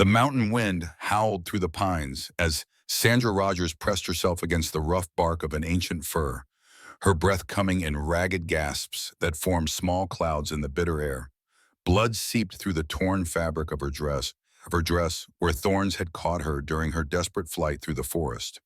The mountain wind howled through the pines as Sandra Rogers pressed herself against the rough bark of an ancient fir, her breath coming in ragged gasps that formed small clouds in the bitter air. Blood seeped through the torn fabric of her dress where thorns had caught her during her desperate flight through the forest.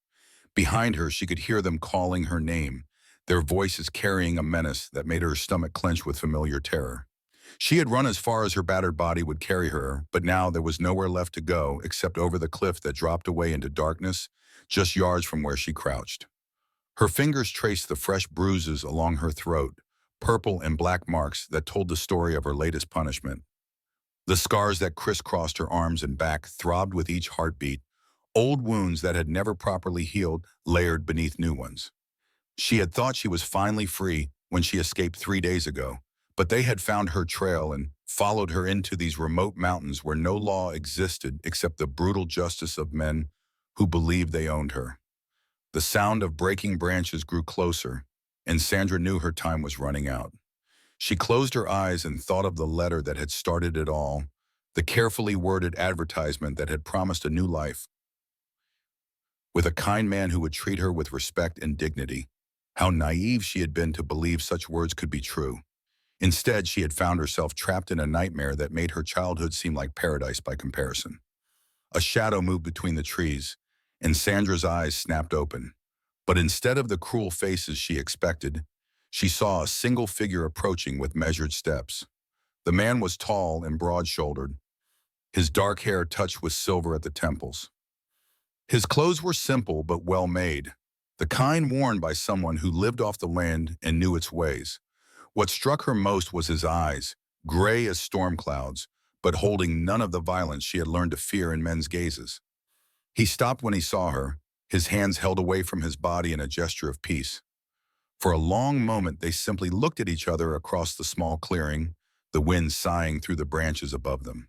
Behind her, she could hear them calling her name, their voices carrying a menace that made her stomach clench with familiar terror. She had run as far as her battered body would carry her, but now there was nowhere left to go except over the cliff that dropped away into darkness, just yards from where she crouched. Her fingers traced the fresh bruises along her throat, purple and black marks that told the story of her latest punishment. The scars that crisscrossed her arms and back throbbed with each heartbeat, old wounds that had never properly healed layered beneath new ones. She had thought she was finally free when she escaped 3 days ago, but they had found her trail and followed her into these remote mountains where no law existed except the brutal justice of men who believed they owned her. The sound of breaking branches grew closer, and Sandra knew her time was running out. She closed her eyes and thought of the letter that had started it all, the carefully worded advertisement that had promised a new life, with a kind man who would treat her with respect and dignity. How naive she had been to believe such words could be true. Instead, she had found herself trapped in a nightmare that made her childhood seem like paradise by comparison. A shadow moved between the trees, and Sandra's eyes snapped open. But instead of the cruel faces she expected, she saw a single figure approaching with measured steps. The man was tall and broad-shouldered, his dark hair touched with silver at the temples. His clothes were simple but well-made, the kind worn by someone who lived off the land and knew its ways. What struck her most was his eyes, gray as storm clouds, but holding none of the violence she had learned to fear in men's gazes. He stopped when he saw her, his hands held away from his body in a gesture of peace. For a long moment they simply looked at each other across the small clearing, the wind sighing through the branches above them.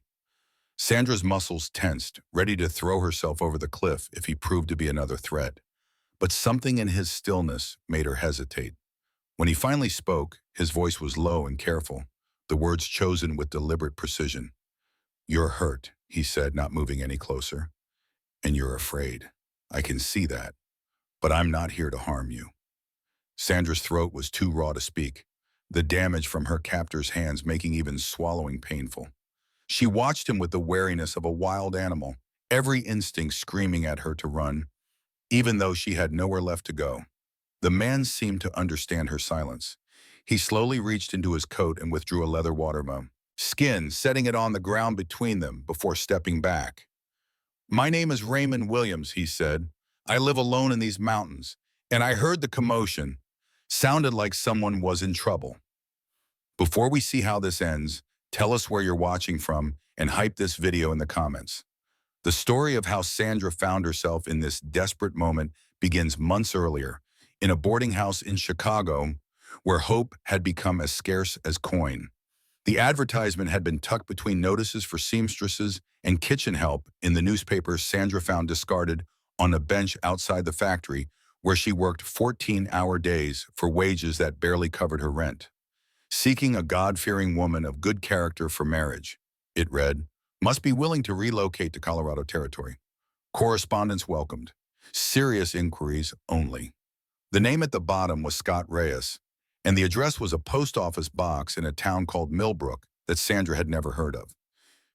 Sandra's muscles tensed, ready to throw herself over the cliff if he proved to be another threat. But something in his stillness made her hesitate. When he finally spoke, his voice was low and careful, the words chosen with deliberate precision. "You're hurt," he said, not moving any closer. "And you're afraid. I can see that. But I'm not here to harm you." Sandra's throat was too raw to speak, the damage from her captor's hands making even swallowing painful. She watched him with the wariness of a wild animal, every instinct screaming at her to run, even though she had nowhere left to go. The man seemed to understand her silence. He slowly reached into his coat and withdrew a leather watermelon skin, setting it on the ground between them before stepping back. "My name is Raymond Williams," he said. "I live alone in these mountains, and I heard the commotion. Sounded like someone was in trouble. Before we see how this ends, tell us where you're watching from and hype this video in the comments." The story of how Sandra found herself in this desperate moment begins months earlier, in a boarding house in Chicago, where hope had become as scarce as coin. The advertisement had been tucked between notices for seamstresses and kitchen help in the newspaper Sandra found discarded on a bench outside the factory, where she worked 14-hour days for wages that barely covered her rent. "Seeking a God-fearing woman of good character for marriage," it read, "must be willing to relocate to Colorado Territory. Correspondence welcomed. Serious inquiries only." The name at the bottom was Scott Reyes, and the address was a post office box in a town called Millbrook that Sandra had never heard of.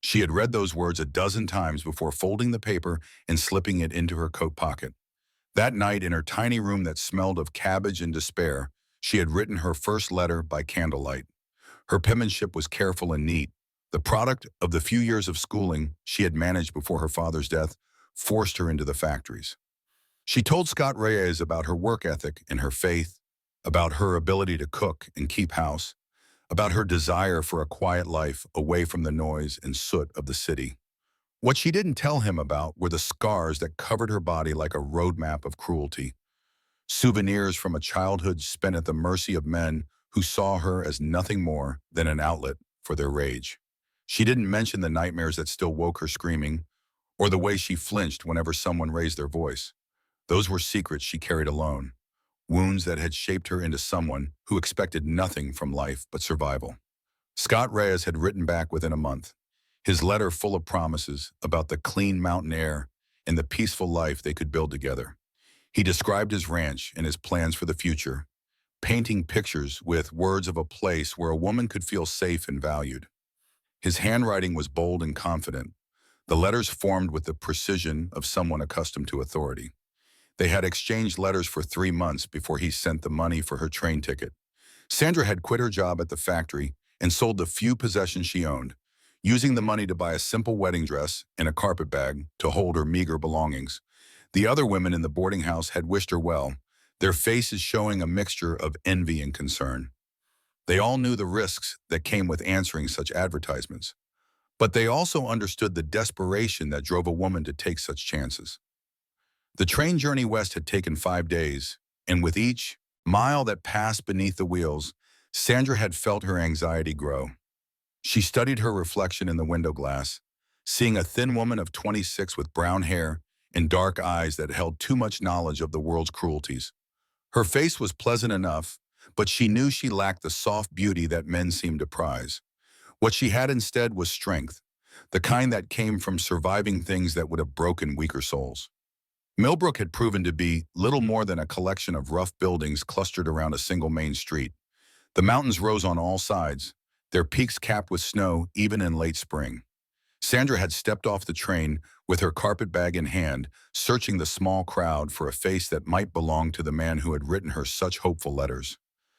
She had read those words a dozen times before folding the paper and slipping it into her coat pocket. That night, in her tiny room that smelled of cabbage and despair, she had written her first letter by candlelight. Her penmanship was careful and neat, the product of the few years of schooling she had managed before her father's death forced her into the factories. She told Scott Reyes about her work ethic and her faith, about her ability to cook and keep house, about her desire for a quiet life away from the noise and soot of the city. What she didn't tell him about were the scars that covered her body like a roadmap of cruelty, souvenirs from a childhood spent at the mercy of men who saw her as nothing more than an outlet for their rage. She didn't mention the nightmares that still woke her screaming, or the way she flinched whenever someone raised their voice. Those were secrets she carried alone, wounds that had shaped her into someone who expected nothing from life but survival. Scott Reyes had written back within a month. his letter full of promises about the clean mountain air and the peaceful life they could build together. He described his ranch and his plans for the future, painting pictures with words of a place where a woman could feel safe and valued. His handwriting was bold and confident, the letters formed with the precision of someone accustomed to authority. They had exchanged letters for 3 months before he sent the money for her train ticket. Sandra had quit her job at the factory and sold the few possessions she owned, using the money to buy a simple wedding dress and a carpet bag to hold her meager belongings. The other women in the boarding house had wished her well, their faces showing a mixture of envy and concern. They all knew the risks that came with answering such advertisements, but they also understood the desperation that drove a woman to take such chances. The train journey west had taken 5 days, and with each mile that passed beneath the wheels, Sandra had felt her anxiety grow. She studied her reflection in the window glass, seeing a thin woman of 26 with brown hair and dark eyes that held too much knowledge of the world's cruelties. Her face was pleasant enough, but she knew she lacked the soft beauty that men seemed to prize. What she had instead was strength, the kind that came from surviving things that would have broken weaker souls. Millbrook had proven to be little more than a collection of rough buildings clustered around a single main street. The mountains rose on all sides, their peaks capped with snow even in late spring. Sandra had stepped off the train with her carpet bag in hand, searching the small crowd for a face that might belong to the man who had written her such hopeful letters.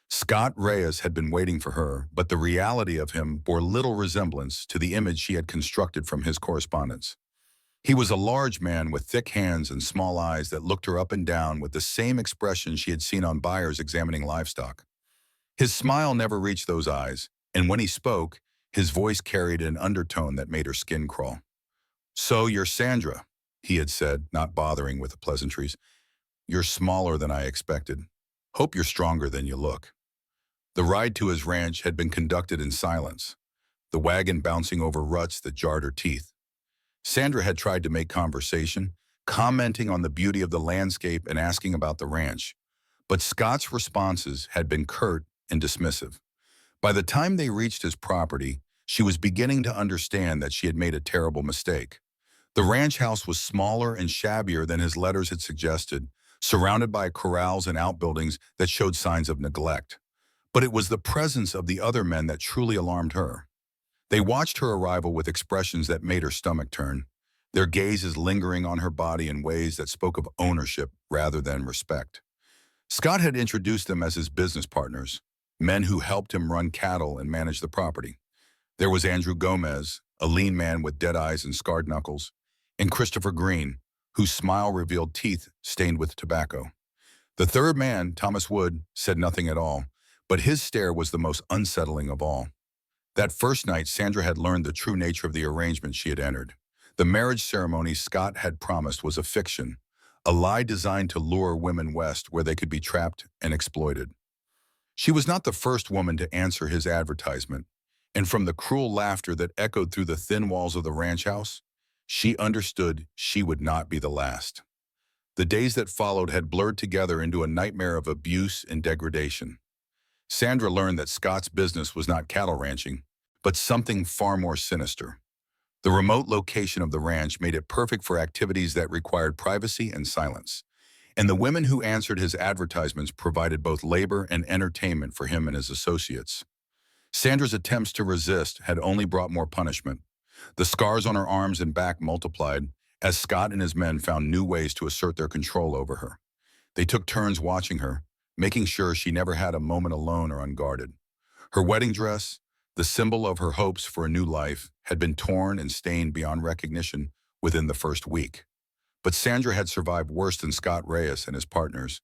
Scott Reyes had been waiting for her, but the reality of him bore little resemblance to the image she had constructed from his correspondence. He was a large man with thick hands and small eyes that looked her up and down with the same expression she had seen on buyers examining livestock. His smile never reached those eyes, and when he spoke, his voice carried an undertone that made her skin crawl. "So you're Sandra," he had said, not bothering with the pleasantries. "You're smaller than I expected. Hope you're stronger than you look." The ride to his ranch had been conducted in silence, the wagon bouncing over ruts that jarred her teeth. Sandra had tried to make conversation, commenting on the beauty of the landscape and asking about the ranch, but Scott's responses had been curt and dismissive. By the time they reached his property, she was beginning to understand that she had made a terrible mistake. The ranch house was smaller and shabbier than his letters had suggested, surrounded by corrals and outbuildings that showed signs of neglect. But it was the presence of the other men that truly alarmed her. They watched her arrival with expressions that made her stomach turn, their gazes lingering on her body in ways that spoke of ownership rather than respect. Scott had introduced them as his business partners, men who helped him run cattle and manage the property. There was Andrew Gomez, a lean man with dead eyes and scarred knuckles, and Christopher Green, whose smile revealed teeth stained with tobacco. The third man, Thomas Wood, said nothing at all, but his stare was the most unsettling of all. That first night, Sandra had learned the true nature of the arrangement she had entered. The marriage ceremony Scott had promised was a fiction, a lie designed to lure women west where they could be trapped and exploited. She was not the first woman to answer his advertisement, and from the cruel laughter that echoed through the thin walls of the ranch house, she understood she would not be the last. The days that followed had blurred together into a nightmare of abuse and degradation. Sandra learned that Scott's business was not cattle ranching, but something far more sinister. The remote location of the ranch made it perfect for activities that required privacy and silence, and the women who answered his advertisements provided both labor and entertainment for him and his associates. Sandra's attempts to resist had only brought more punishment. The scars on her arms and back multiplied as Scott and his men found new ways to assert their control over her. They took turns watching her, making sure she never had a moment alone or unguarded. Her wedding dress, the symbol of her hopes for a new life, had been torn and stained beyond recognition within the first week. But Sandra had survived worse than Scott Reyes and his partners,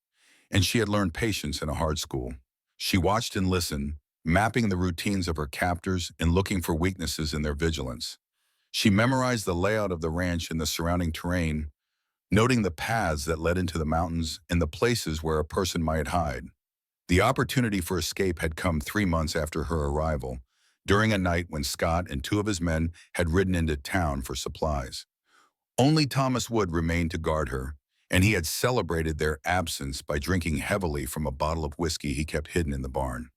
and she had learned patience in a hard school. She watched and listened, mapping the routines of her captors and looking for weaknesses in their vigilance. She memorized the layout of the ranch and the surrounding terrain, noting the paths that led into the mountains and the places where a person might hide. The opportunity for escape had come 3 months after her arrival, during a night when Scott and 2 of his men had ridden into town for supplies. Only Thomas Wood remained to guard her, and he had celebrated their absence by drinking heavily from a bottle of whiskey he kept hidden in the barn.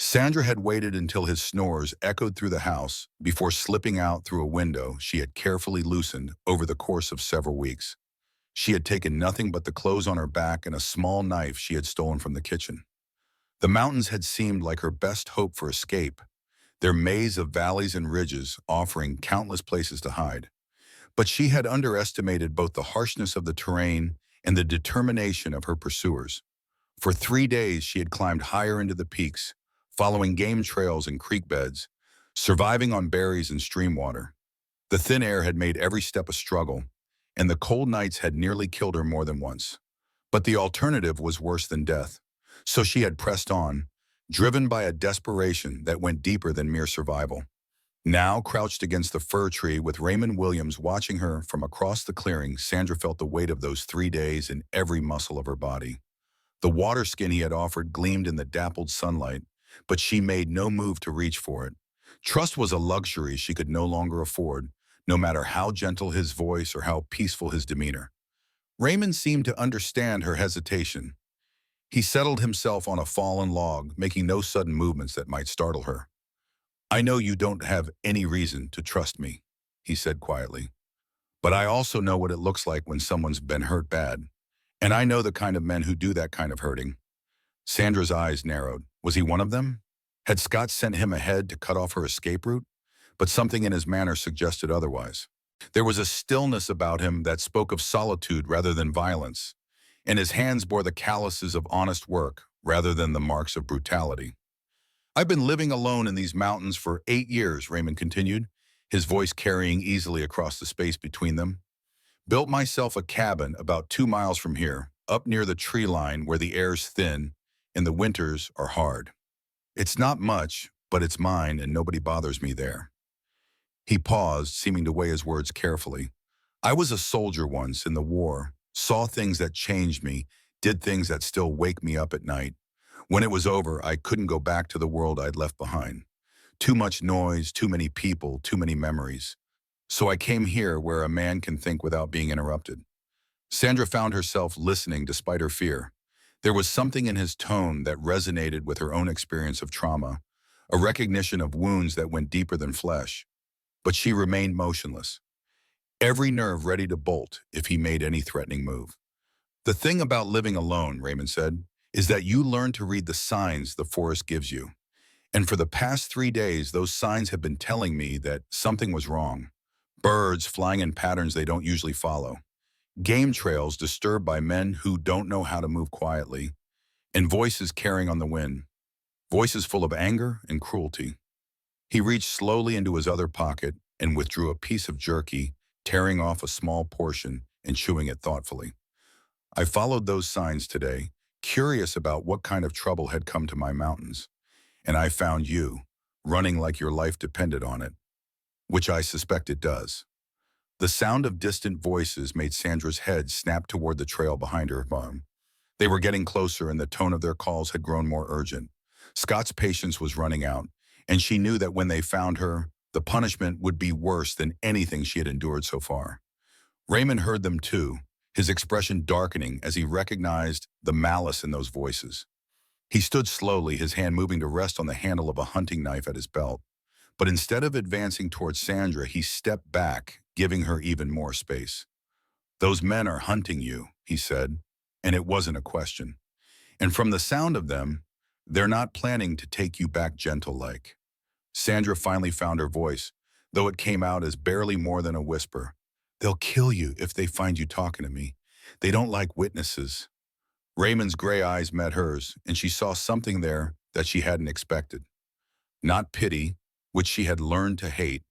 Sandra had waited until his snores echoed through the house before slipping out through a window she had carefully loosened over the course of several weeks. She had taken nothing but the clothes on her back and a small knife she had stolen from the kitchen. The mountains had seemed like her best hope for escape, their maze of valleys and ridges offering countless places to hide. But she had underestimated both the harshness of the terrain and the determination of her pursuers. For 3 days she had climbed higher into the peaks, following game trails and creek beds, surviving on berries and stream water. The thin air had made every step a struggle, and the cold nights had nearly killed her more than once. But the alternative was worse than death. So she had pressed on, driven by a desperation that went deeper than mere survival. Now, crouched against the fir tree with Raymond Williams watching her from across the clearing, Sandra felt the weight of those 3 days in every muscle of her body. The water skin he had offered gleamed in the dappled sunlight, but she made no move to reach for it. Trust was a luxury she could no longer afford, no matter how gentle his voice or how peaceful his demeanor. Raymond seemed to understand her hesitation. He settled himself on a fallen log, making no sudden movements that might startle her. "I know you don't have any reason to trust me," he said quietly. "But I also know what it looks like when someone's been hurt bad. And I know the kind of men who do that kind of hurting." Sandra's eyes narrowed. Was he one of them? Had Scott sent him ahead to cut off her escape route? But something in his manner suggested otherwise. There was a stillness about him that spoke of solitude rather than violence, and his hands bore the calluses of honest work rather than the marks of brutality. "I've been living alone in these mountains for 8 years," Raymond continued, his voice carrying easily across the space between them. "Built myself a cabin about 2 miles from here, up near the tree line where the air's thin and the winters are hard. It's not much, but it's mine and nobody bothers me there." He paused, seeming to weigh his words carefully. "I was a soldier once in the war, saw things that changed me, did things that still wake me up at night. When it was over, I couldn't go back to the world I'd left behind. Too much noise, too many people, too many memories. So I came here where a man can think without being interrupted." Sandra found herself listening despite her fear. There was something in his tone that resonated with her own experience of trauma, a recognition of wounds that went deeper than flesh. But she remained motionless, every nerve ready to bolt if he made any threatening move. "The thing about living alone," Raymond said, "is that you learn to read the signs the forest gives you. And for the past 3 days, those signs have been telling me that something was wrong. Birds flying in patterns they don't usually follow. Game trails disturbed by men who don't know how to move quietly. And voices carrying on the wind. Voices full of anger and cruelty." He reached slowly into his other pocket and withdrew a piece of jerky, tearing off a small portion and chewing it thoughtfully. "I followed those signs today, curious about what kind of trouble had come to my mountains. And I found you, running like your life depended on it, which I suspect it does." The sound of distant voices made Sandra's head snap toward the trail behind her. They were getting closer and the tone of their calls had grown more urgent. Scott's patience was running out, and she knew that when they found her, the punishment would be worse than anything she had endured so far. Raymond heard them too, his expression darkening as he recognized the malice in those voices. He stood slowly, his hand moving to rest on the handle of a hunting knife at his belt. But instead of advancing towards Sandra, he stepped back, giving her even more space. "Those men are hunting you," he said, and it wasn't a question. "And from the sound of them, they're not planning to take you back gentle-like." Sandra finally found her voice, though it came out as barely more than a whisper. "They'll kill you if they find you talking to me. They don't like witnesses." Raymond's gray eyes met hers, and she saw something there that she hadn't expected. Not pity, which she had learned to hate,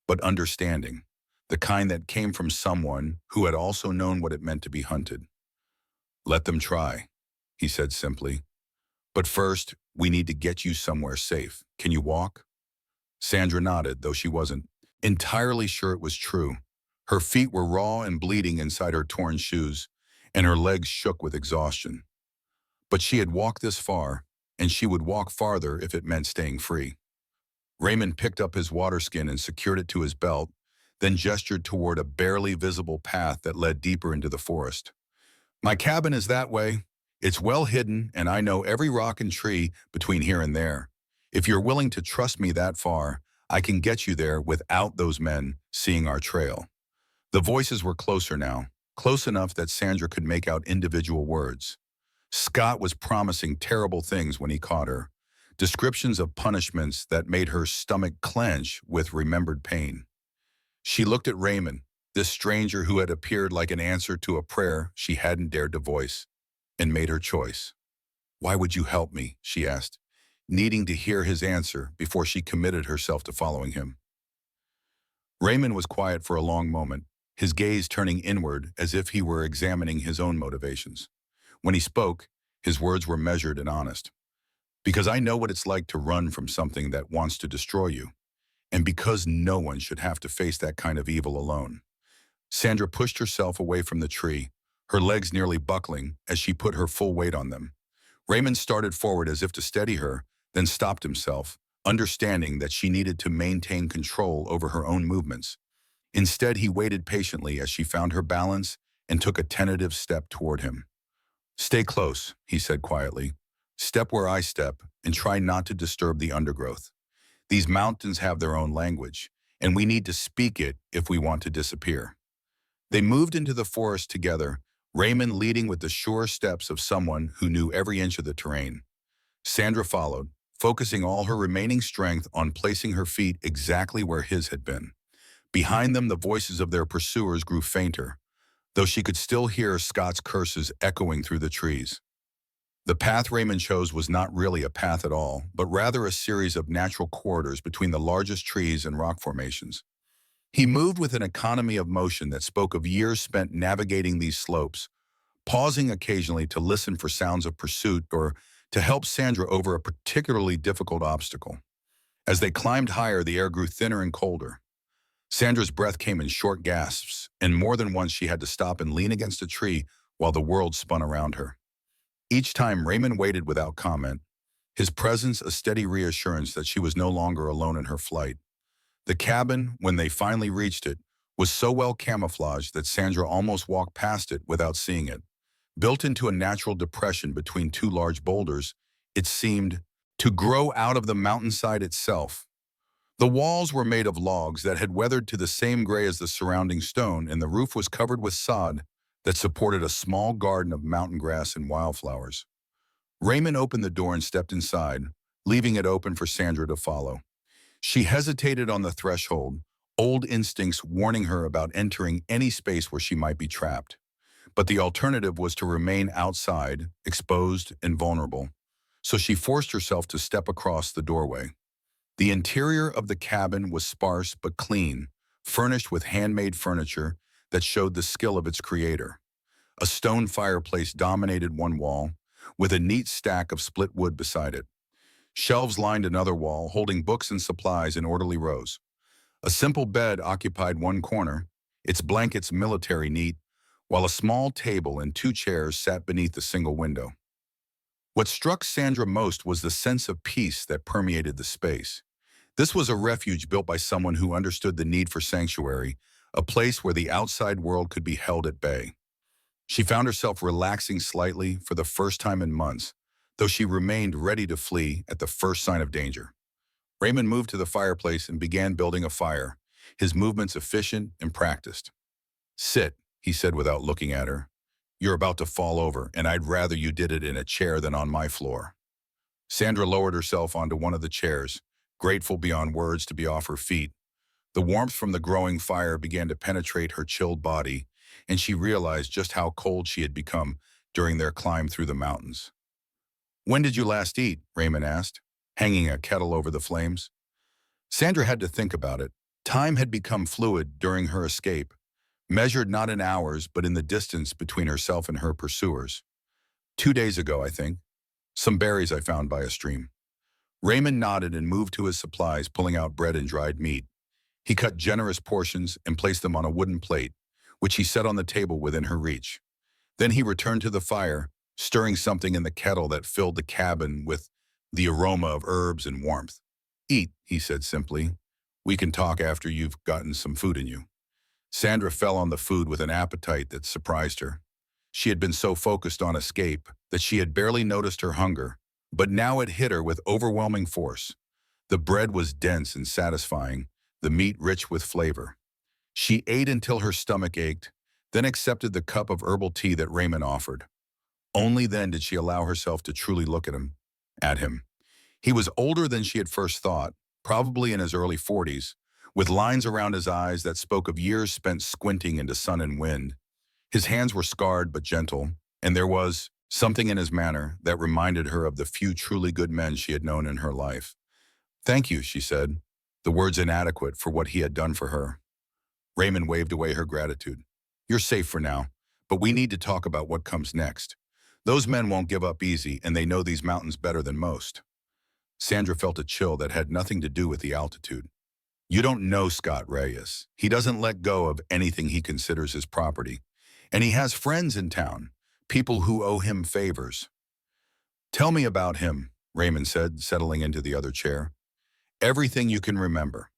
but understanding, the kind that came from someone who had also known what it meant to be hunted. "Let them try," he said simply. "But first, we need to get you somewhere safe. Can you walk?" Sandra nodded, though she wasn't entirely sure it was true. Her feet were raw and bleeding inside her torn shoes, and her legs shook with exhaustion. But she had walked this far, and she would walk farther if it meant staying free. Raymond picked up his water skin and secured it to his belt, then gestured toward a barely visible path that led deeper into the forest. "My cabin is that way. It's well hidden, and I know every rock and tree between here and there. If you're willing to trust me that far, I can get you there without those men seeing our trail." The voices were closer now, close enough that Sandra could make out individual words. Scott was promising terrible things when he caught her, descriptions of punishments that made her stomach clench with remembered pain. She looked at Raymond, this stranger who had appeared like an answer to a prayer she hadn't dared to voice, and made her choice. "Why would you help me?" she asked, needing to hear his answer before she committed herself to following him. Raymond was quiet for a long moment, his gaze turning inward as if he were examining his own motivations. When he spoke, his words were measured and honest. "Because I know what it's like to run from something that wants to destroy you, and because no one should have to face that kind of evil alone." Sandra pushed herself away from the tree, her legs nearly buckling as she put her full weight on them. Raymond started forward as if to steady her, then stopped himself, understanding that she needed to maintain control over her own movements. Instead, he waited patiently as she found her balance and took a tentative step toward him. "Stay close," he said quietly. "Step where I step and try not to disturb the undergrowth. These mountains have their own language, and we need to speak it if we want to disappear." They moved into the forest together, Raymond leading with the sure steps of someone who knew every inch of the terrain. Sandra followed, focusing all her remaining strength on placing her feet exactly where his had been. Behind them, the voices of their pursuers grew fainter, though she could still hear Scott's curses echoing through the trees. The path Raymond chose was not really a path at all, but rather a series of natural corridors between the largest trees and rock formations. He moved with an economy of motion that spoke of years spent navigating these slopes, pausing occasionally to listen for sounds of pursuit or to help Sandra over a particularly difficult obstacle. As they climbed higher, the air grew thinner and colder. Sandra's breath came in short gasps, and more than once she had to stop and lean against a tree while the world spun around her. Each time, Raymond waited without comment, his presence a steady reassurance that she was no longer alone in her flight. The cabin, when they finally reached it, was so well camouflaged that Sandra almost walked past it without seeing it. Built into a natural depression between two large boulders, it seemed to grow out of the mountainside itself. The walls were made of logs that had weathered to the same gray as the surrounding stone, and the roof was covered with sod that supported a small garden of mountain grass and wildflowers. Raymond opened the door and stepped inside, leaving it open for Sandra to follow. She hesitated on the threshold, old instincts warning her about entering any space where she might be trapped. But the alternative was to remain outside, exposed and vulnerable. So she forced herself to step across the doorway. The interior of the cabin was sparse but clean, furnished with handmade furniture that showed the skill of its creator. A stone fireplace dominated one wall, with a neat stack of split wood beside it. Shelves lined another wall, holding books and supplies in orderly rows. A simple bed occupied one corner, its blankets military neat, while a small table and two chairs sat beneath the single window. What struck Sandra most was the sense of peace that permeated the space. This was a refuge built by someone who understood the need for sanctuary, a place where the outside world could be held at bay. She found herself relaxing slightly for the first time in months, though she remained ready to flee at the first sign of danger. Raymond moved to the fireplace and began building a fire, his movements efficient and practiced. "Sit," he said without looking at her. "You're about to fall over, and I'd rather you did it in a chair than on my floor." Sandra lowered herself onto one of the chairs, grateful beyond words to be off her feet. The warmth from the growing fire began to penetrate her chilled body, and she realized just how cold she had become during their climb through the mountains. "When did you last eat?" Raymond asked, hanging a kettle over the flames. Sandra had to think about it. Time had become fluid during her escape, measured not in hours but in the distance between herself and her pursuers. "2 days ago, I think. Some berries I found by a stream." Raymond nodded and moved to his supplies, pulling out bread and dried meat. He cut generous portions and placed them on a wooden plate, which he set on the table within her reach. Then he returned to the fire, stirring something in the kettle that filled the cabin with the aroma of herbs and warmth. "Eat," he said simply. "We can talk after you've gotten some food in you." Sandra fell on the food with an appetite that surprised her. She had been so focused on escape that she had barely noticed her hunger, but now it hit her with overwhelming force. The bread was dense and satisfying, the meat rich with flavor. She ate until her stomach ached, then accepted the cup of herbal tea that Raymond offered. Only then did she allow herself to truly look at him. He was older than she had first thought, probably in his early 40s, with lines around his eyes that spoke of years spent squinting into sun and wind. His hands were scarred but gentle, and there was something in his manner that reminded her of the few truly good men she had known in her life. "Thank you," she said, the words inadequate for what he had done for her. Raymond waved away her gratitude. "You're safe for now, but we need to talk about what comes next. Those men won't give up easy, and they know these mountains better than most." Sandra felt a chill that had nothing to do with the altitude. "You don't know Scott Reyes. He doesn't let go of anything he considers his property. And he has friends in town, people who owe him favors." "Tell me about him," Raymond said, settling into the other chair. "Everything you can remember.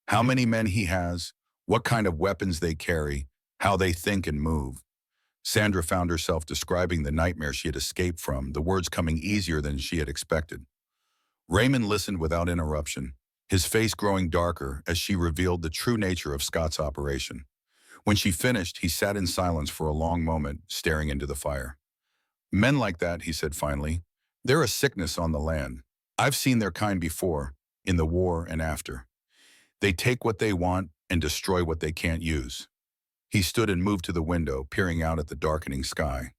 How many men he has, what kind of weapons they carry, how they think and move." Sandra found herself describing the nightmare she had escaped from, the words coming easier than she had expected. Raymond listened without interruption, his face growing darker as she revealed the true nature of Scott's operation. When she finished, he sat in silence for a long moment, staring into the fire. "Men like that," he said finally, "they're a sickness on the land. I've seen their kind before, in the war and after. They take what they want and destroy what they can't use." He stood and moved to the window, peering out at the darkening sky.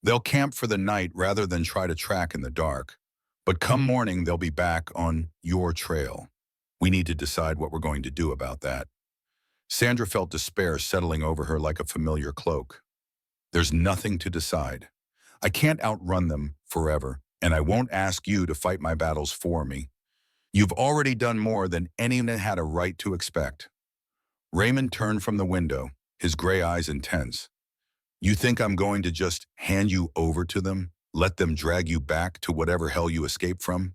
"They'll camp for the night rather than try to track in the dark. But come morning, they'll be back on your trail. We need to decide what we're going to do about that." Sandra felt despair settling over her like a familiar cloak. "There's nothing to decide. I can't outrun them forever, and I won't ask you to fight my battles for me. You've already done more than anyone had a right to expect." Raymond turned from the window, his gray eyes intense. "You think I'm going to just hand you over to them, let them drag you back to whatever hell you escaped from?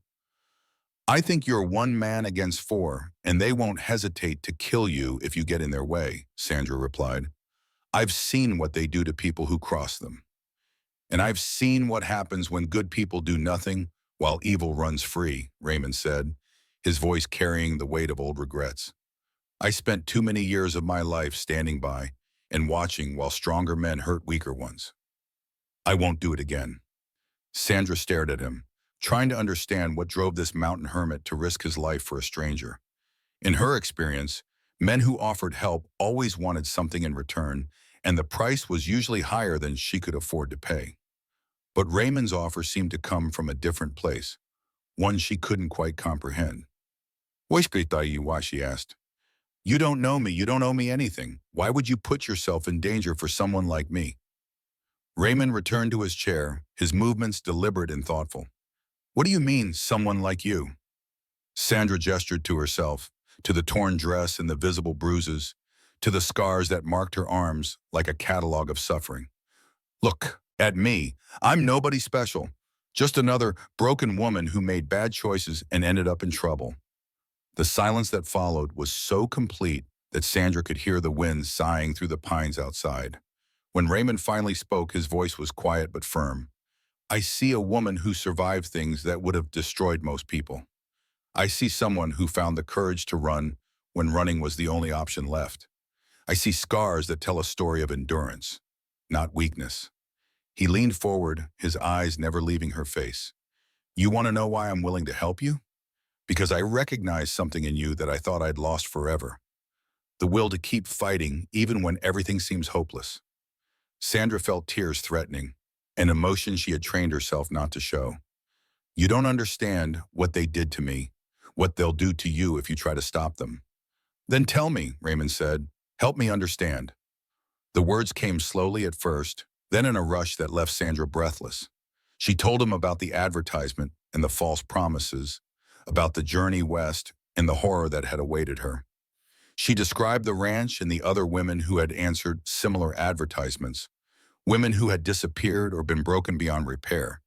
I think you're one man against four, and they won't hesitate to kill you if you get in their way," Sandra replied. "I've seen what they do to people who cross them. And I've seen what happens when good people do nothing while evil runs free," Raymond said, his voice carrying the weight of old regrets. "I spent too many years of my life standing by and watching while stronger men hurt weaker ones. I won't do it again." Sandra stared at him, trying to understand what drove this mountain hermit to risk his life for a stranger. In her experience, men who offered help always wanted something in return, and the price was usually higher than she could afford to pay. But Raymond's offer seemed to come from a different place, one she couldn't quite comprehend. "Why, she asked. "You don't know me, you don't owe me anything. Why would you put yourself in danger for someone like me?" Raymond returned to his chair, his movements deliberate and thoughtful. "What do you mean, someone like you?" Sandra gestured to herself, to the torn dress and the visible bruises, to the scars that marked her arms like a catalog of suffering. "Look at me. I'm nobody special, just another broken woman who made bad choices and ended up in trouble." The silence that followed was so complete that Sandra could hear the wind sighing through the pines outside. When Raymond finally spoke, his voice was quiet but firm. "I see a woman who survived things that would have destroyed most people. I see someone who found the courage to run when running was the only option left. I see scars that tell a story of endurance, not weakness." He leaned forward, his eyes never leaving her face. "You want to know why I'm willing to help you? Because I recognize something in you that I thought I'd lost forever. The will to keep fighting even when everything seems hopeless." Sandra felt tears threatening, an emotion she had trained herself not to show. "You don't understand what they did to me, what they'll do to you if you try to stop them." "Then tell me," Raymond said. "Help me understand." The words came slowly at first, then in a rush that left Sandra breathless. She told him about the advertisement and the false promises, about the journey west and the horror that had awaited her. She described the ranch and the other women who had answered similar advertisements, women who had disappeared or been broken beyond repair.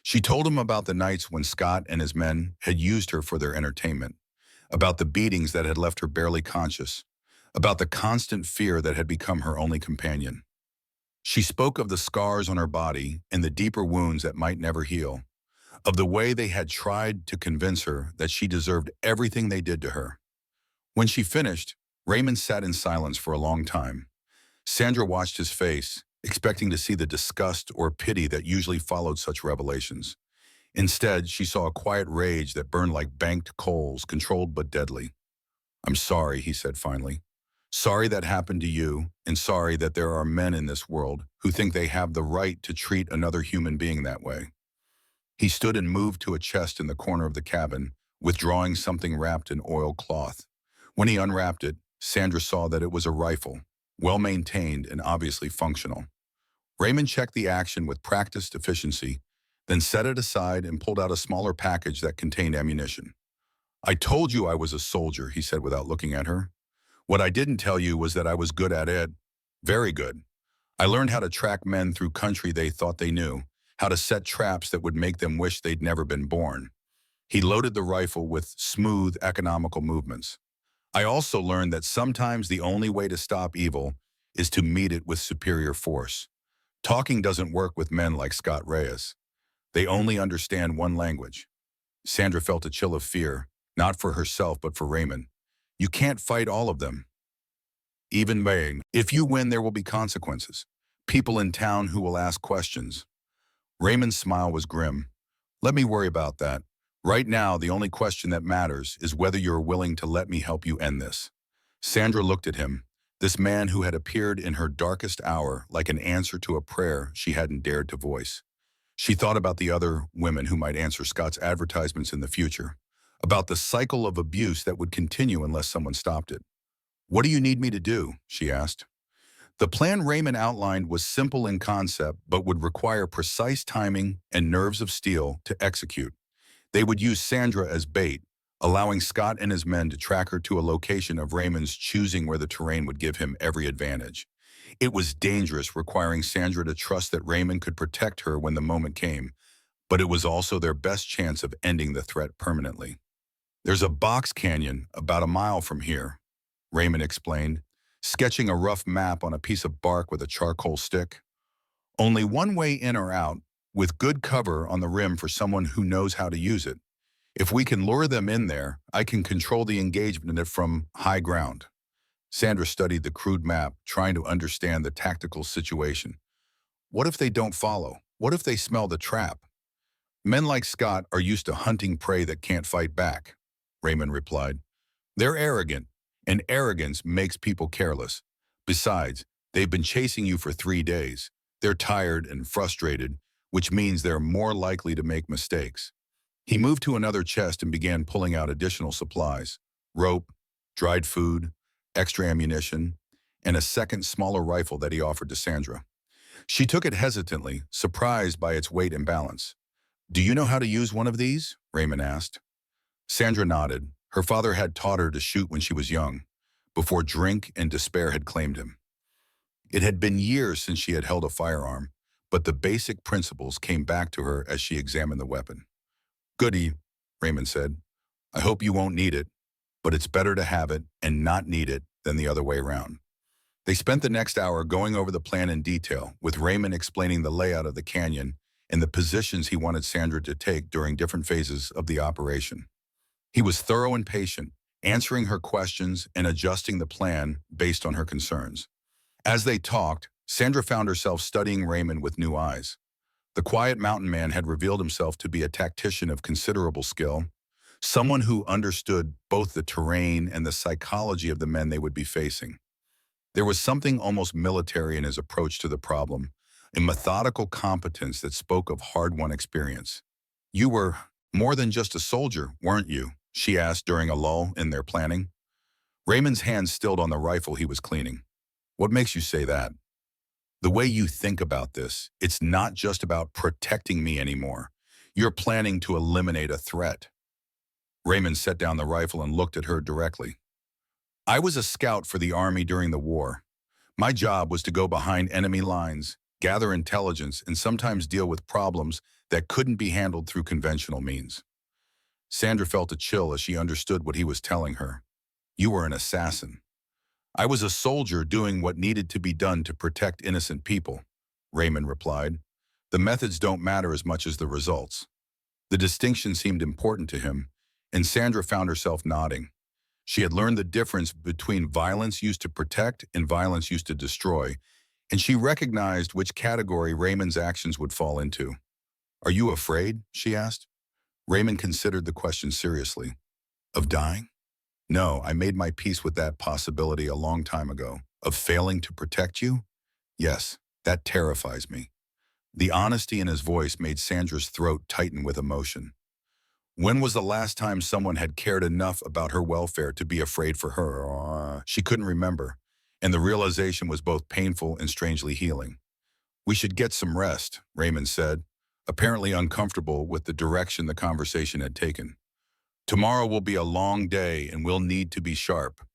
She told him about the nights when Scott and his men had used her for their entertainment, about the beatings that had left her barely conscious, about the constant fear that had become her only companion. She spoke of the scars on her body and the deeper wounds that might never heal, of the way they had tried to convince her that she deserved everything they did to her. When she finished, Raymond sat in silence for a long time. Sandra watched his face, expecting to see the disgust or pity that usually followed such revelations. Instead, she saw a quiet rage that burned like banked coals, controlled but deadly. "I'm sorry," he said finally. "Sorry that happened to you, and sorry that there are men in this world who think they have the right to treat another human being that way." He stood and moved to a chest in the corner of the cabin, withdrawing something wrapped in oilcloth. When he unwrapped it, Sandra saw that it was a rifle, well-maintained and obviously functional. Raymond checked the action with practiced efficiency, then set it aside and pulled out a smaller package that contained ammunition. "I told you I was a soldier," he said without looking at her. "What I didn't tell you was that I was good at it. Very good. I learned how to track men through country they thought they knew, how to set traps that would make them wish they'd never been born." He loaded the rifle with smooth, economical movements. "I also learned that sometimes the only way to stop evil is to meet it with superior force. Talking doesn't work with men like Scott Reyes. They only understand one language." Sandra felt a chill of fear, not for herself but for Raymond. "You can't fight all of them. Even Wayne. If you win, there will be consequences. People in town who will ask questions." Raymond's smile was grim. "Let me worry about that. Right now, the only question that matters is whether you're willing to let me help you end this." Sandra looked at him, this man who had appeared in her darkest hour like an answer to a prayer she hadn't dared to voice. She thought about the other women who might answer Scott's advertisements in the future, about the cycle of abuse that would continue unless someone stopped it. "What do you need me to do?" she asked. The plan Raymond outlined was simple in concept, but would require precise timing and nerves of steel to execute. They would use Sandra as bait, allowing Scott and his men to track her to a location of Raymond's choosing where the terrain would give him every advantage. It was dangerous, requiring Sandra to trust that Raymond could protect her when the moment came, but it was also their best chance of ending the threat permanently. "There's a box canyon about a mile from here," Raymond explained, sketching a rough map on a piece of bark with a charcoal stick. "Only one way in or out, with good cover on the rim for someone who knows how to use it. If we can lure them in there, I can control the engagement from high ground." Sandra studied the crude map, trying to understand the tactical situation. What if they don't follow? What if they smell the trap? "Men like Scott are used to hunting prey that can't fight back," Raymond replied. "They're arrogant, and arrogance makes people careless. Besides, they've been chasing you for 3 days. They're tired and frustrated, which means they're more likely to make mistakes." He moved to another chest and began pulling out additional supplies: rope, dried food, extra ammunition, and a second smaller rifle that he offered to Sandra. She took it hesitantly, surprised by its weight and balance. "Do you know how to use one of these?" Raymond asked. Sandra nodded. Her father had taught her to shoot when she was young, before drink and despair had claimed him. It had been years since she had held a firearm, but the basic principles came back to her as she examined the weapon. "Goody," Raymond said. "I hope you won't need it, but it's better to have it and not need it than the other way around." They spent the next hour going over the plan in detail, with Raymond explaining the layout of the canyon and the positions he wanted Sandra to take during different phases of the operation. He was thorough and patient, answering her questions and adjusting the plan based on her concerns. As they talked, Sandra found herself studying Raymond with new eyes. The quiet mountain man had revealed himself to be a tactician of considerable skill, someone who understood both the terrain and the psychology of the men they would be facing. There was something almost military in his approach to the problem, a methodical competence that spoke of hard-won experience. "You were more than just a soldier, weren't you?" she asked during a lull in their planning. Raymond's hand stilled on the rifle he was cleaning. "What makes you say that?" "The way you think about this, it's not just about protecting me anymore. You're planning to eliminate a threat." Raymond set down the rifle and looked at her directly. "I was a scout for the Army during the war. My job was to go behind enemy lines, gather intelligence, and sometimes deal with problems that couldn't be handled through conventional means." Sandra felt a chill as she understood what he was telling her. "You were an assassin." "I was a soldier doing what needed to be done to protect innocent people," Raymond replied. "The methods don't matter as much as the results." The distinction seemed important to him, and Sandra found herself nodding. She had learned the difference between violence used to protect and violence used to destroy, and she recognized which category Raymond's actions would fall into. "Are you afraid?" she asked. Raymond considered the question seriously. "Of dying? No, I made my peace with that possibility a long time ago. Of failing to protect you? Yes, that terrifies me." The honesty in his voice made Sandra's throat tighten with emotion. When was the last time someone had cared enough about her welfare to be afraid for her? She couldn't remember, and the realization was both painful and strangely healing. "We should get some rest," Raymond said, apparently uncomfortable with the direction the conversation had taken. "Tomorrow will be a long day and we'll need to be sharp."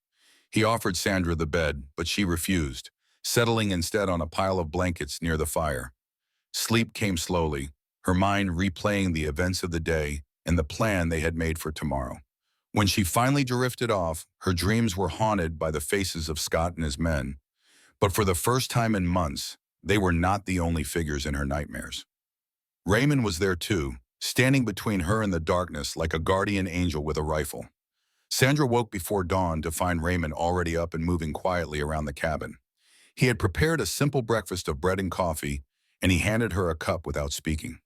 He offered Sandra the bed, but she refused, settling instead on a pile of blankets near the fire. Sleep came slowly, her mind replaying the events of the day and the plan they had made for tomorrow. When she finally drifted off, her dreams were haunted by the faces of Scott and his men. But for the first time in months, they were not the only figures in her nightmares. Raymond was there too, standing between her and the darkness like a guardian angel with a rifle. Sandra woke before dawn to find Raymond already up and moving quietly around the cabin. He had prepared a simple breakfast of bread and coffee, and he handed her a cup without speaking.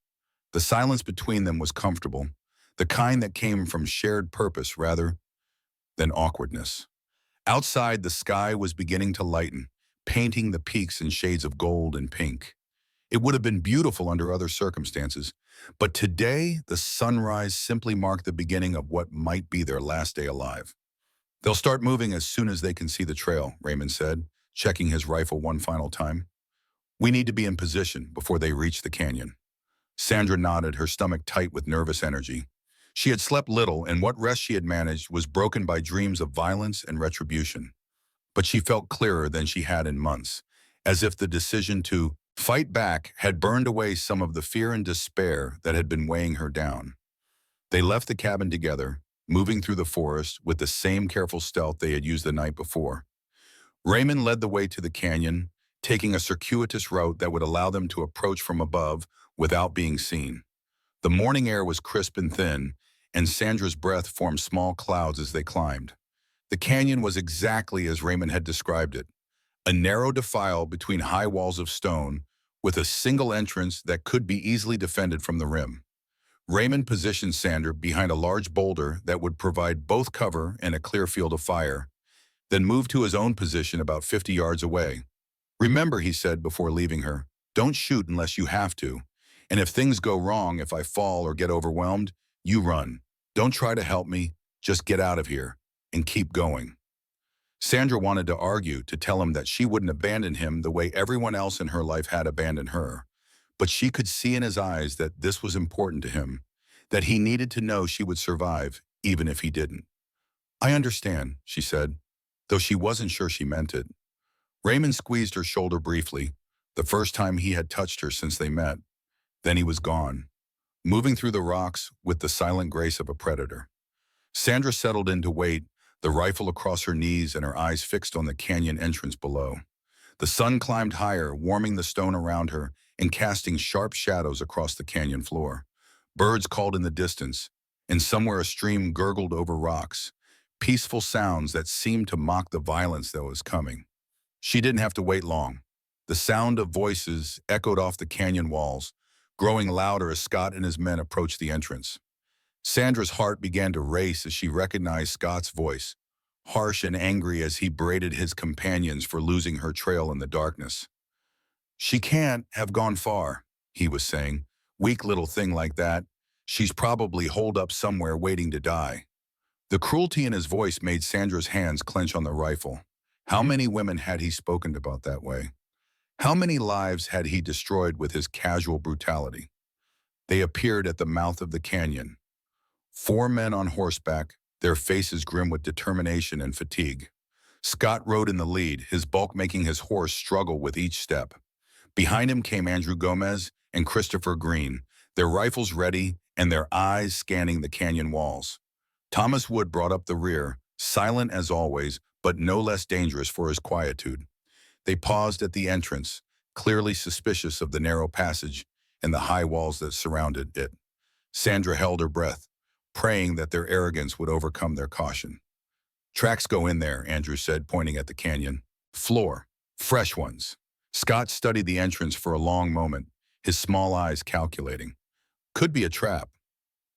The silence between them was comfortable, the kind that came from shared purpose rather than awkwardness. Outside, the sky was beginning to lighten, painting the peaks in shades of gold and pink. It would have been beautiful under other circumstances, but today the sunrise simply marked the beginning of what might be their last day alive. "They'll start moving as soon as they can see the trail," Raymond said, checking his rifle one final time. "We need to be in position before they reach the canyon." Sandra nodded, her stomach tight with nervous energy. She had slept little, and what rest she had managed was broken by dreams of violence and retribution. But she felt clearer than she had in months, as if the decision to fight back had burned away some of the fear and despair that had been weighing her down. They left the cabin together, moving through the forest with the same careful stealth they had used the night before. Raymond led the way to the canyon, taking a circuitous route that would allow them to approach from above without being seen. The morning air was crisp and thin, and Sandra's breath formed small clouds as they climbed. The canyon was exactly as Raymond had described it, a narrow defile between high walls of stone with a single entrance that could be easily defended from the rim. Raymond positioned Sandra behind a large boulder that would provide both cover and a clear field of fire, then moved to his own position about 50 yards away. "Remember," he said before leaving her, "don't shoot unless you have to. And if things go wrong, if I fall or get overwhelmed, you run. Don't try to help me, just get out of here and keep going." Sandra wanted to argue, to tell him that she wouldn't abandon him the way everyone else in her life had abandoned her. But she could see in his eyes that this was important to him, that he needed to know she would survive, even if he didn't. "I understand," she said, though she wasn't sure she meant it. Raymond squeezed her shoulder briefly, the first time he had touched her since they met. Then he was gone, moving through the rocks with the silent grace of a predator. Sandra settled in to wait, the rifle across her knees and her eyes fixed on the canyon entrance below. The sun climbed higher, warming the stone around her and casting sharp shadows across the canyon floor. Birds called in the distance, and somewhere a stream gurgled over rocks, peaceful sounds that seemed to mock the violence that was coming. She didn't have to wait long. The sound of voices echoed off the canyon walls, growing louder as Scott and his men approached the entrance. Sandra's heart began to race as she recognized Scott's voice, harsh and angry as he berated his companions for losing her trail in the darkness. "She can't have gone far," he was saying. "Weak little thing like that. She's probably holed up somewhere waiting to die." The cruelty in his voice made Sandra's hands clench on the rifle. How many women had he spoken about that way? How many lives had he destroyed with his casual brutality? They appeared at the mouth of the canyon. 4 men on horseback, their faces grim with determination and fatigue. Scott rode in the lead, his bulk making his horse struggle with each step. Behind him came Andrew Gomez and Christopher Green, their rifles ready and their eyes scanning the canyon walls. Thomas Wood brought up the rear, silent as always, but no less dangerous for his quietude. They paused at the entrance, clearly suspicious of the narrow passage and the high walls that surrounded it. Sandra held her breath, praying that their arrogance would overcome their caution. Tracks go in there, Andrew said, pointing at the canyon. Floor. Fresh ones. Scott studied the entrance for a long moment, his small eyes calculating. Could be a trap.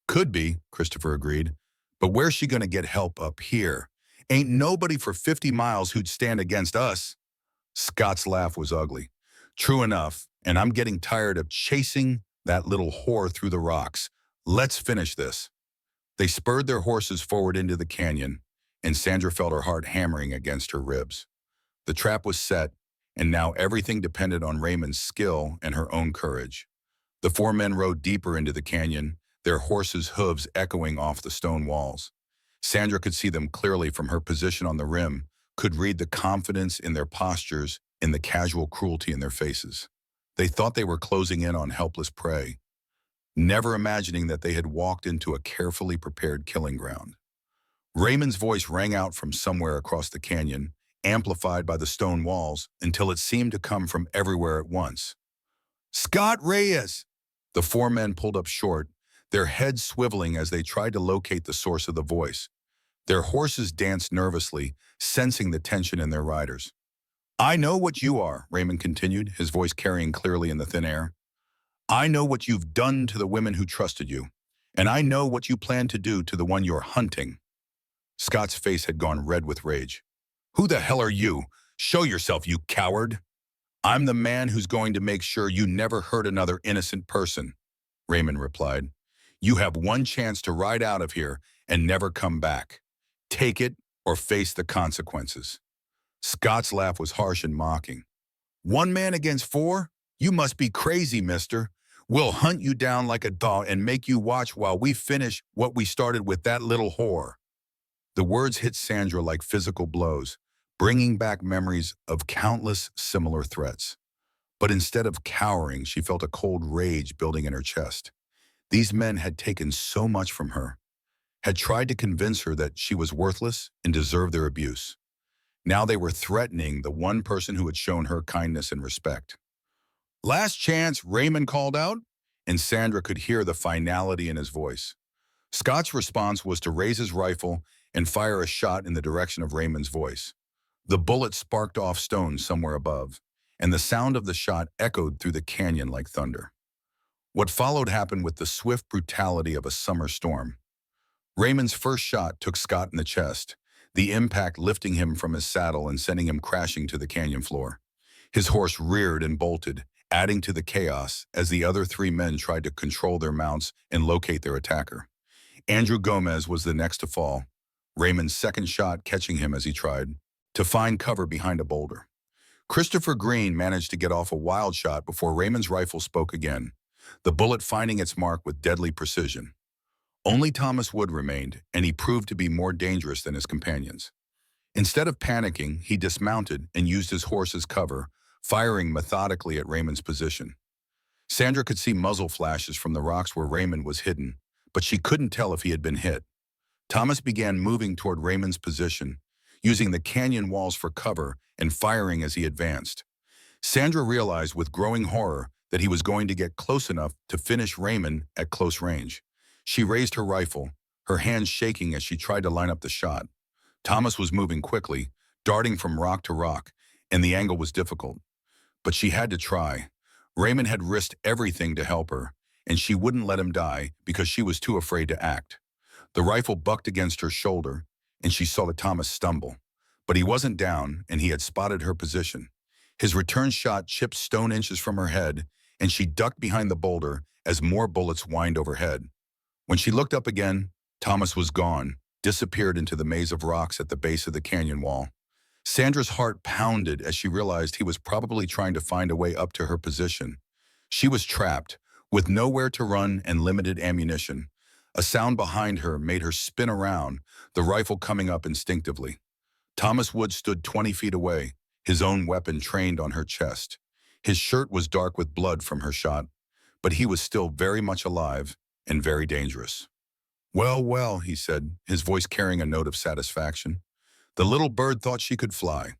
Could be, Christopher agreed. But where's she gonna get help up here? Ain't nobody for 50 miles who'd stand against us. Scott's laugh was ugly. True enough, and I'm getting tired of chasing that little whore through the rocks. Let's finish this. They spurred their horses forward into the canyon, and Sandra felt her heart hammering against her ribs. The trap was set, and now everything depended on Raymond's skill and her own courage. The four men rode deeper into the canyon, their horses' hooves echoing off the stone walls. Sandra could see them clearly from her position on the rim, could read the confidence in their postures and the casual cruelty in their faces. They thought they were closing in on helpless prey, never imagining that they had walked into a carefully prepared killing ground. Raymond's voice rang out from somewhere across the canyon, amplified by the stone walls, until it seemed to come from everywhere at once. Scott Reyes! The four men pulled up short, their heads swiveling as they tried to locate the source of the voice. Their horses danced nervously, sensing the tension in their riders. I know what you are, Raymond continued, his voice carrying clearly in the thin air. I know what you've done to the women who trusted you, and I know what you plan to do to the one you're hunting. Scott's face had gone red with rage. Who the hell are you? Show yourself, you coward. I'm the man who's going to make sure you never hurt another innocent person, Raymond replied. You have one chance to ride out of here and never come back. Take it or face the consequences. Scott's laugh was harsh and mocking. One man against four? You must be crazy, mister. We'll hunt you down like a dog and make you watch while we finish what we started with that little whore. The words hit Sandra like physical blows, bringing back memories of countless similar threats. But instead of cowering, she felt a cold rage building in her chest. These men had taken so much from her, had tried to convince her that she was worthless and deserved their abuse. Now they were threatening the one person who had shown her kindness and respect. Last chance, Raymond called out, and Sandra could hear the finality in his voice. Scott's response was to raise his rifle and fire a shot in the direction of Raymond's voice. The bullet sparked off stones somewhere above, and the sound of the shot echoed through the canyon like thunder. What followed happened with the swift brutality of a summer storm. Raymond's first shot took Scott in the chest, the impact lifting him from his saddle and sending him crashing to the canyon floor. His horse reared and bolted, adding to the chaos as the other three men tried to control their mounts and locate their attacker. Andrew Gomez was the next to fall, Raymond's second shot catching him as he tried to find cover behind a boulder. Christopher Green managed to get off a wild shot before Raymond's rifle spoke again, the bullet finding its mark with deadly precision. Only Thomas Wood remained, and he proved to be more dangerous than his companions. Instead of panicking, he dismounted and used his horse as cover, firing methodically at Raymond's position. Sandra could see muzzle flashes from the rocks where Raymond was hidden, but she couldn't tell if he had been hit. Thomas began moving toward Raymond's position, using the canyon walls for cover and firing as he advanced. Sandra realized with growing horror that he was going to get close enough to finish Raymond at close range. She raised her rifle, her hands shaking as she tried to line up the shot. Thomas was moving quickly, darting from rock to rock, and the angle was difficult. But she had to try. Raymond had risked everything to help her, and she wouldn't let him die because she was too afraid to act. The rifle bucked against her shoulder, and she saw Thomas stumble. But he wasn't down, and he had spotted her position. His return shot chipped stone inches from her head, and she ducked behind the boulder as more bullets whined overhead. When she looked up again, Thomas was gone, disappeared into the maze of rocks at the base of the canyon wall. Sandra's heart pounded as she realized he was probably trying to find a way up to her position. She was trapped, with nowhere to run and limited ammunition. A sound behind her made her spin around, the rifle coming up instinctively. Thomas Wood stood 20 feet away, his own weapon trained on her chest. His shirt was dark with blood from her shot, but he was still very much alive and very dangerous. Well, well, he said, his voice carrying a note of satisfaction. The little bird thought she could fly.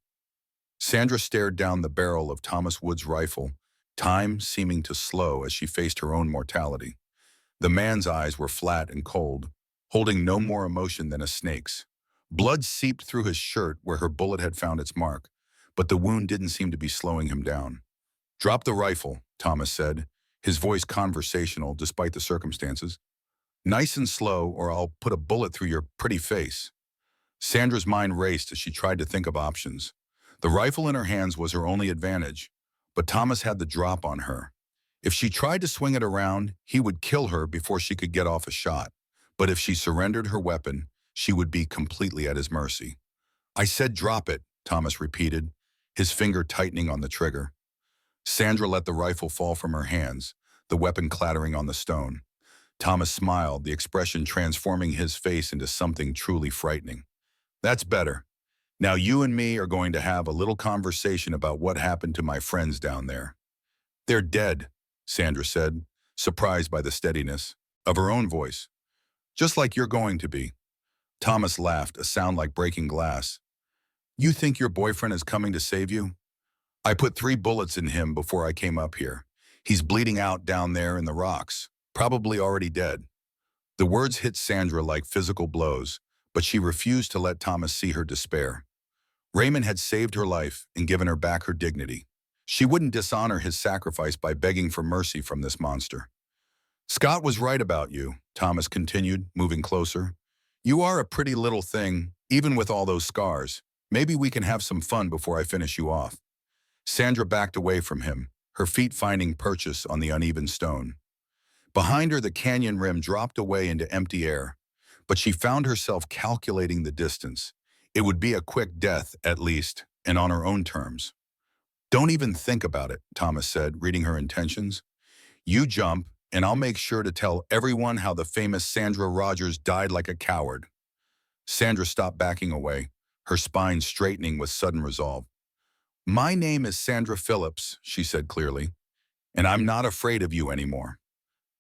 Sandra stared down the barrel of Thomas Wood's rifle, time seeming to slow as she faced her own mortality. The man's eyes were flat and cold, holding no more emotion than a snake's. Blood seeped through his shirt where her bullet had found its mark, but the wound didn't seem to be slowing him down. "Drop the rifle," Thomas said, his voice conversational despite the circumstances. "Nice and slow, or I'll put a bullet through your pretty face." Sandra's mind raced as she tried to think of options. The rifle in her hands was her only advantage, but Thomas had the drop on her. If she tried to swing it around, he would kill her before she could get off a shot. But if she surrendered her weapon, she would be completely at his mercy. "I said drop it," Thomas repeated, his finger tightening on the trigger. Sandra let the rifle fall from her hands, the weapon clattering on the stone. Thomas smiled, the expression transforming his face into something truly frightening. "That's better. Now you and me are going to have a little conversation about what happened to my friends down there." "They're dead," Sandra said, surprised by the steadiness of her own voice. "Just like you're going to be." Thomas laughed, a sound like breaking glass. "You think your boyfriend is coming to save you? I put 3 bullets in him before I came up here. He's bleeding out down there in the rocks, probably already dead." The words hit Sandra like physical blows, but she refused to let Thomas see her despair. Raymond had saved her life and given her back her dignity. She wouldn't dishonor his sacrifice by begging for mercy from this monster. "Scott was right about you," Thomas continued, moving closer. "You are a pretty little thing, even with all those scars. Maybe we can have some fun before I finish you off." Sandra backed away from him, her feet finding purchase on the uneven stone. Behind her, the canyon rim dropped away into empty air, but she found herself calculating the distance. It would be a quick death, at least, and on her own terms. "Don't even think about it," Thomas said, reading her intentions. "You jump, and I'll make sure to tell everyone how the famous Sandra Rogers died like a coward." Sandra stopped backing away, her spine straightening with sudden resolve. "My name is Sandra Phillips," she said clearly, "and I'm not afraid of you anymore."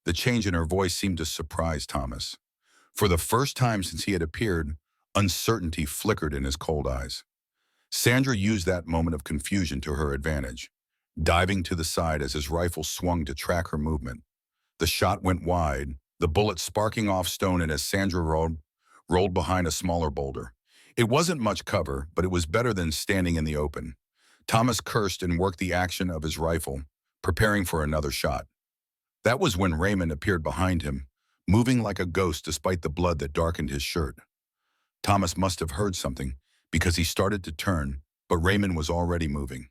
The change in her voice seemed to surprise Thomas. For the first time since he had appeared, uncertainty flickered in his cold eyes. Sandra used that moment of confusion to her advantage, diving to the side as his rifle swung to track her movement. The shot went wide, the bullet sparking off stone, and as Sandra rolled behind a smaller boulder. It wasn't much cover, but it was better than standing in the open. Thomas cursed and worked the action of his rifle, preparing for another shot. That was when Raymond appeared behind him, moving like a ghost despite the blood that darkened his shirt. Thomas must have heard something, because he started to turn, but Raymond was already moving.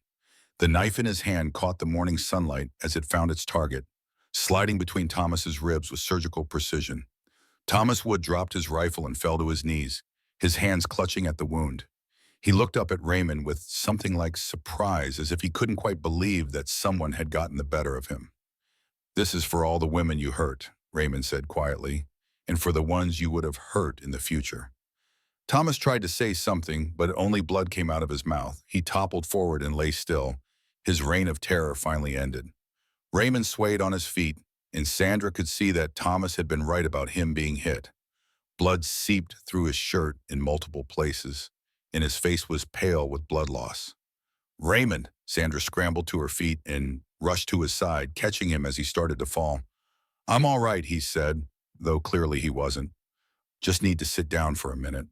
The knife in his hand caught the morning sunlight as it found its target, sliding between Thomas's ribs with surgical precision. Thomas Wood dropped his rifle and fell to his knees, his hands clutching at the wound. He looked up at Raymond with something like surprise, as if he couldn't quite believe that someone had gotten the better of him. "This is for all the women you hurt," Raymond said quietly, "and for the ones you would have hurt in the future." Thomas tried to say something, but only blood came out of his mouth. He toppled forward and lay still. His reign of terror finally ended. Raymond swayed on his feet, and Sandra could see that Thomas had been right about him being hit. Blood seeped through his shirt in multiple places, and his face was pale with blood loss. "Raymond!" Sandra scrambled to her feet and rushed to his side, catching him as he started to fall. "I'm all right," he said, though clearly he wasn't. "Just need to sit down for a minute."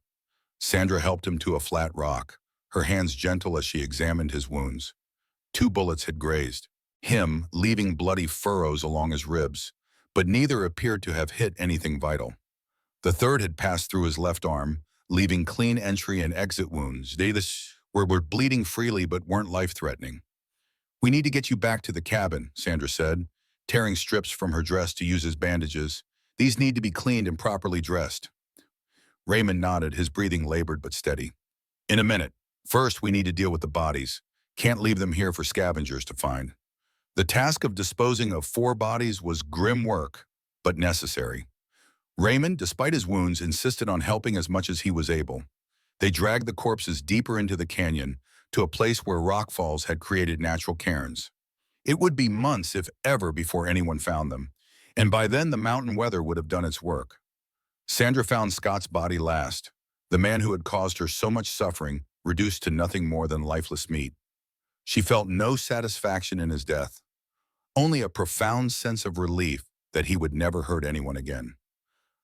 Sandra helped him to a flat rock, her hands gentle as she examined his wounds. 2 bullets had grazed him, leaving bloody furrows along his ribs, but neither appeared to have hit anything vital. The third had passed through his left arm, leaving clean entry and exit wounds. They were bleeding freely but weren't life-threatening. "We need to get you back to the cabin," Sandra said, tearing strips from her dress to use as bandages. "These need to be cleaned and properly dressed." Raymond nodded, his breathing labored but steady. "In a minute. First, we need to deal with the bodies. Can't leave them here for scavengers to find." The task of disposing of 4 bodies was grim work, but necessary. Raymond, despite his wounds, insisted on helping as much as he was able. They dragged the corpses deeper into the canyon, to a place where rockfalls had created natural cairns. It would be months, if ever, before anyone found them, and by then the mountain weather would have done its work. Sandra found Scott's body last, the man who had caused her so much suffering, reduced to nothing more than lifeless meat. She felt no satisfaction in his death, only a profound sense of relief that he would never hurt anyone again.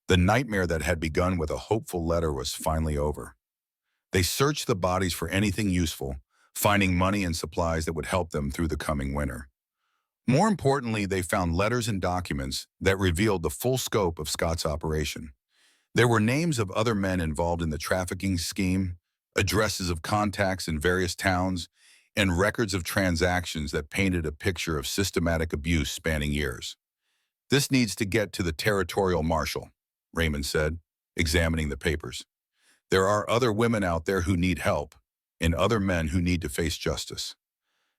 The nightmare that had begun with a hopeful letter was finally over. They searched the bodies for anything useful, finding money and supplies that would help them through the coming winter. More importantly, they found letters and documents that revealed the full scope of Scott's operation. There were names of other men involved in the trafficking scheme, addresses of contacts in various towns, and records of transactions that painted a picture of systematic abuse spanning years. "This needs to get to the territorial marshal," Raymond said, examining the papers. "There are other women out there who need help, and other men who need to face justice."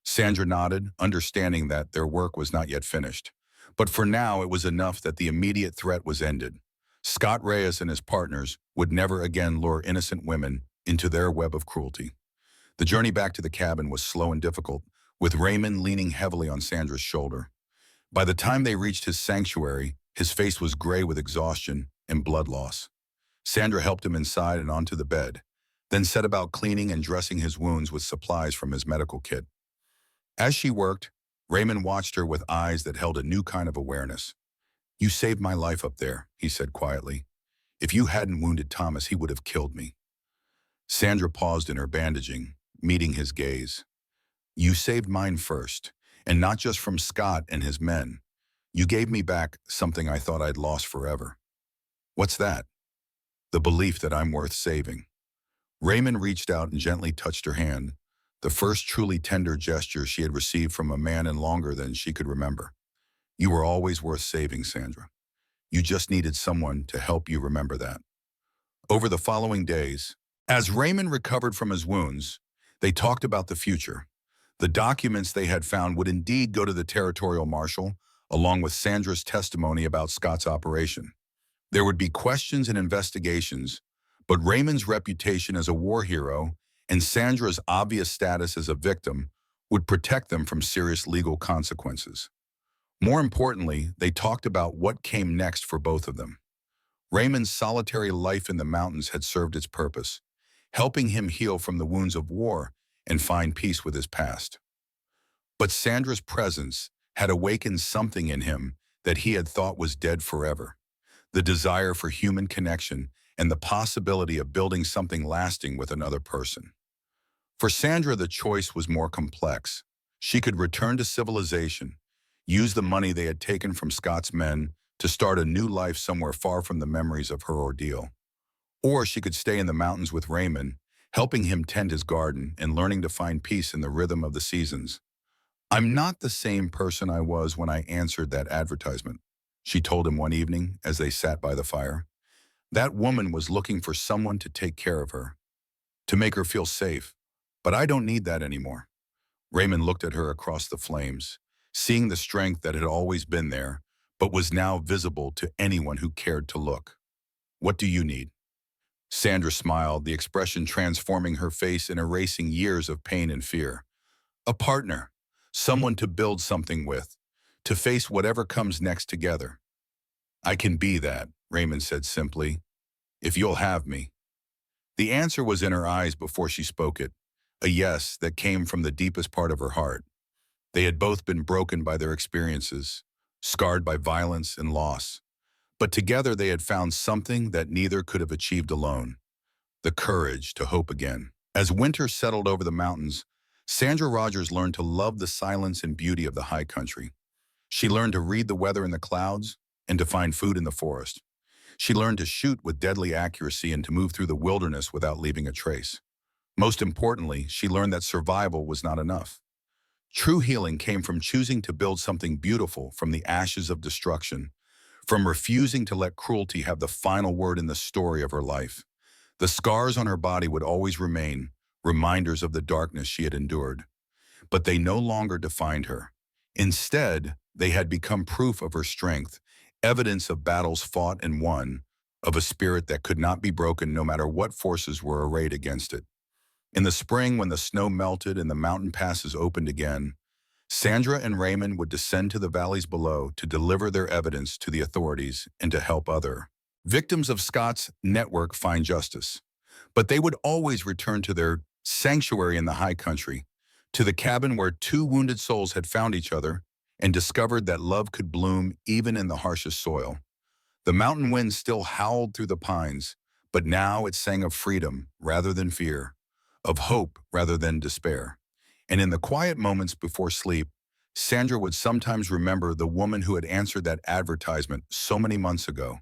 Sandra nodded, understanding that their work was not yet finished. But for now, it was enough that the immediate threat was ended. Scott Reyes and his partners would never again lure innocent women into their web of cruelty. The journey back to the cabin was slow and difficult, with Raymond leaning heavily on Sandra's shoulder. By the time they reached his sanctuary, his face was gray with exhaustion and blood loss. Sandra helped him inside and onto the bed, then set about cleaning and dressing his wounds with supplies from his medical kit. As she worked, Raymond watched her with eyes that held a new kind of awareness. "You saved my life up there," he said quietly. "If you hadn't wounded Thomas, he would have killed me." Sandra paused in her bandaging, meeting his gaze. "You saved mine first, and not just from Scott and his men. You gave me back something I thought I'd lost forever." "What's that?" "The belief that I'm worth saving." Raymond reached out and gently touched her hand, the first truly tender gesture she had received from a man in longer than she could remember. "You were always worth saving, Sandra. You just needed someone to help you remember that." Over the following days, as Raymond recovered from his wounds, they talked about the future. The documents they had found would indeed go to the territorial marshal, along with Sandra's testimony about Scott's operation. There would be questions and investigations, but Raymond's reputation as a war hero and Sandra's obvious status as a victim would protect them from serious legal consequences. More importantly, they talked about what came next for both of them. Raymond's solitary life in the mountains had served its purpose, helping him heal from the wounds of war and find peace with his past. But Sandra's presence had awakened something in him that he had thought was dead forever: the desire for human connection and the possibility of building something lasting with another person. For Sandra, the choice was more complex. She could return to civilization, use the money they had taken from Scott's men to start a new life somewhere far from the memories of her ordeal. Or she could stay in the mountains with Raymond, helping him tend his garden and learning to find peace in the rhythm of the seasons. "I'm not the same person I was when I answered that advertisement," she told him one evening as they sat by the fire. "That woman was looking for someone to take care of her, to make her feel safe. But I don't need that anymore." Raymond looked at her across the flames, seeing the strength that had always been there, but was now visible to anyone who cared to look. "What do you need?" Sandra smiled, the expression transforming her face and erasing years of pain and fear. "A partner, someone to build something with, to face whatever comes next together." "I can be that," Raymond said simply, "if you'll have me." The answer was in her eyes before she spoke it, a yes that came from the deepest part of her heart. They had both been broken by their experiences, scarred by violence and loss. But together they had found something that neither could have achieved alone: the courage to hope again. As winter settled over the mountains, Sandra Rogers learned to love the silence and beauty of the high country. She learned to read the weather in the clouds and to find food in the forest. She learned to shoot with deadly accuracy and to move through the wilderness without leaving a trace. Most importantly, she learned that survival was not enough. True healing came from choosing to build something beautiful from the ashes of destruction, from refusing to let cruelty have the final word in the story of her life. The scars on her body would always remain, reminders of the darkness she had endured. But they no longer defined her. Instead, they had become proof of her strength, evidence of battles fought and won, of a spirit that could not be broken no matter what forces were arrayed against it. In the spring, when the snow melted and the mountain passes opened again, Sandra and Raymond would descend to the valleys below to deliver their evidence to the authorities and to help other victims of Scott's network find justice. But they would always return to their sanctuary in the high country, to the cabin where two wounded souls had found each other and discovered that love could bloom even in the harshest soil. The mountain wind still howled through the pines, but now it sang of freedom rather than fear, of hope rather than despair. And in the quiet moments before sleep, Sandra would sometimes remember the woman who had answered that advertisement so many months ago,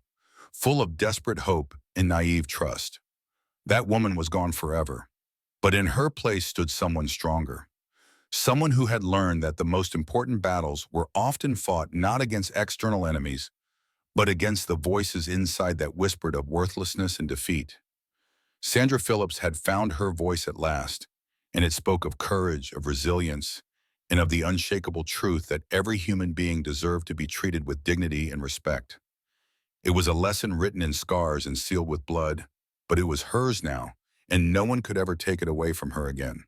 full of desperate hope and naive trust. That woman was gone forever, but in her place stood someone stronger, someone who had learned that the most important battles were often fought not against external enemies, but against the voices inside that whispered of worthlessness and defeat. Sandra Phillips had found her voice at last, and it spoke of courage, of resilience, and of the unshakable truth that every human being deserved to be treated with dignity and respect. It was a lesson written in scars and sealed with blood, but it was hers now, and no one could ever take it away from her again.